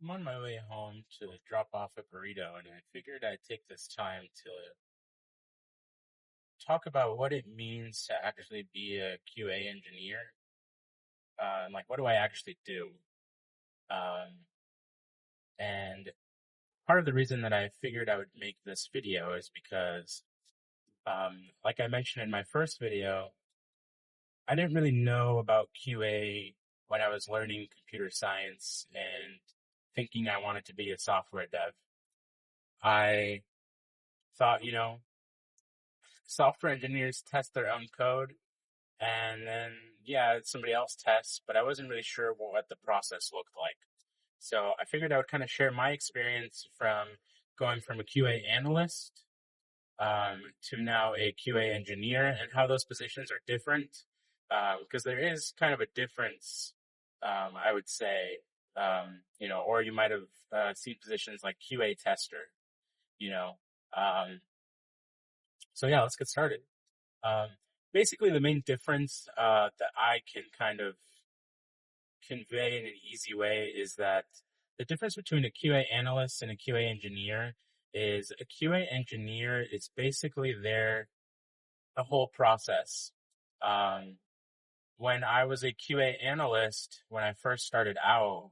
I'm on my way home to drop off a burrito, and I figured I'd take this time to talk about what it means to actually be a QA engineer. And like, what do I actually do? Um, and part of the reason that I figured I would make this video is because, like I mentioned in my first video, I didn't really know about QA when I was learning computer science and thinking I wanted to be a software dev. I thought, software engineers test their own code and then, yeah, somebody else tests, but I wasn't really sure what the process looked like. So I figured I would kind of share my experience from going from a QA analyst to now a QA engineer and how those positions are different. Because there is kind of a difference, I would say, or you might have seen positions like QA tester, you know. Um, so yeah, let's get started. Um, Basically, the main difference that I can kind of convey in an easy way is that the difference between a QA analyst and a QA engineer is a QA engineer is basically there the whole process. Um, when I was a QA analyst, when I first started out,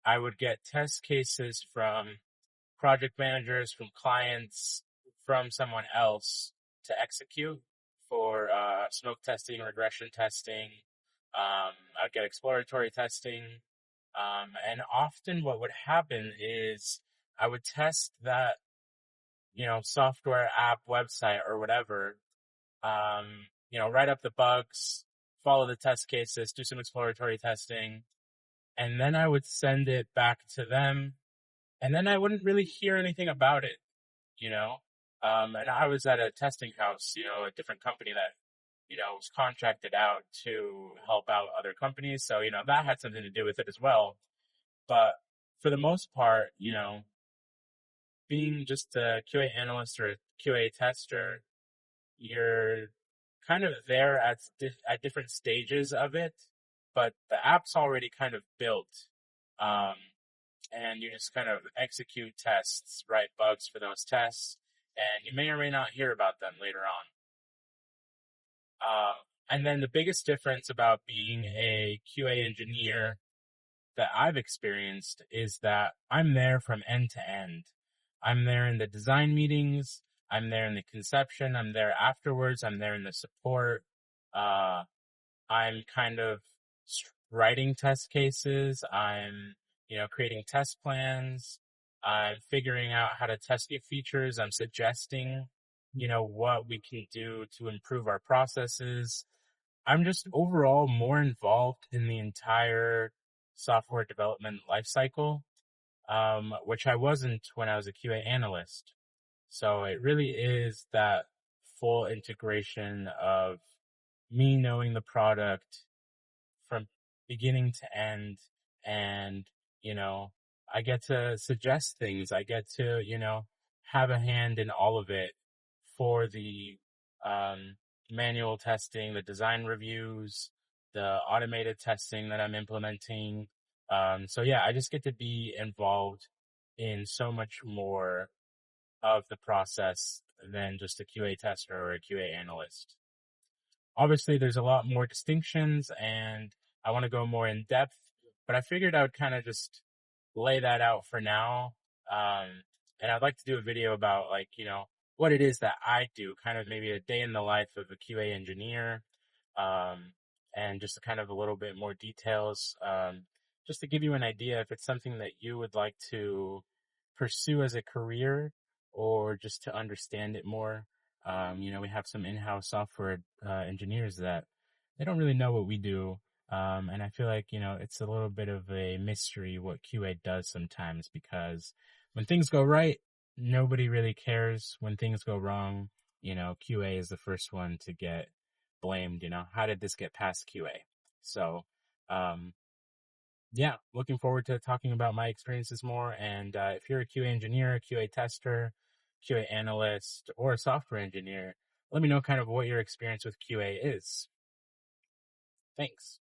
I would get test cases from project managers, from clients, from someone else to execute for smoke testing, regression testing. I'd get exploratory testing. And often what would happen is I would test that, software app, website, or whatever, write up the bugs, follow the test cases, do some exploratory testing, and then I would send it back to them, and then I wouldn't really hear anything about it, you know? And I was at a testing house, a different company that, was contracted out to help out other companies. So, that had something to do with it as well. But for the most part, being just a QA analyst or a QA tester, you're kind of there at different stages of it, but the app's already kind of built. Um, and you just kind of execute tests, write bugs for those tests, and you may or may not hear about them later on. And then the biggest difference about being a QA engineer that I've experienced is that I'm there from end to end. I'm there in the design meetings. I'm there in the conception. I'm there afterwards. I'm there in the support. Uh, I'm kind of writing test cases. I'm, creating test plans. I'm figuring out how to test new features. I'm suggesting, what we can do to improve our processes. I'm just overall more involved in the entire software development lifecycle, which I wasn't when I was a QA analyst. So it really is that full integration of me knowing the product from beginning to end. And, I get to suggest things. I get to, have a hand in all of it for the manual testing, the design reviews, the automated testing that I'm implementing. So yeah, I just get to be involved in so much more of the process than just a QA tester or a QA analyst. Obviously, there's a lot more distinctions and I want to go more in depth, but I figured I would kind of just lay that out for now. And I'd like to do a video about what it is that I do, kind of maybe a day in the life of a QA engineer, and just kind of a little bit more details, just to give you an idea if it's something that you would like to pursue as a career or just to understand it more. We have some in-house software engineers that they don't really know what we do. And I feel like, it's a little bit of a mystery what QA does sometimes because when things go right, nobody really cares. When things go wrong, QA is the first one to get blamed. How did this get past QA? So, yeah, looking forward to talking about my experiences more. And if you're a QA engineer, a QA tester, QA analyst, or a software engineer, let me know kind of what your experience with QA is. Thanks.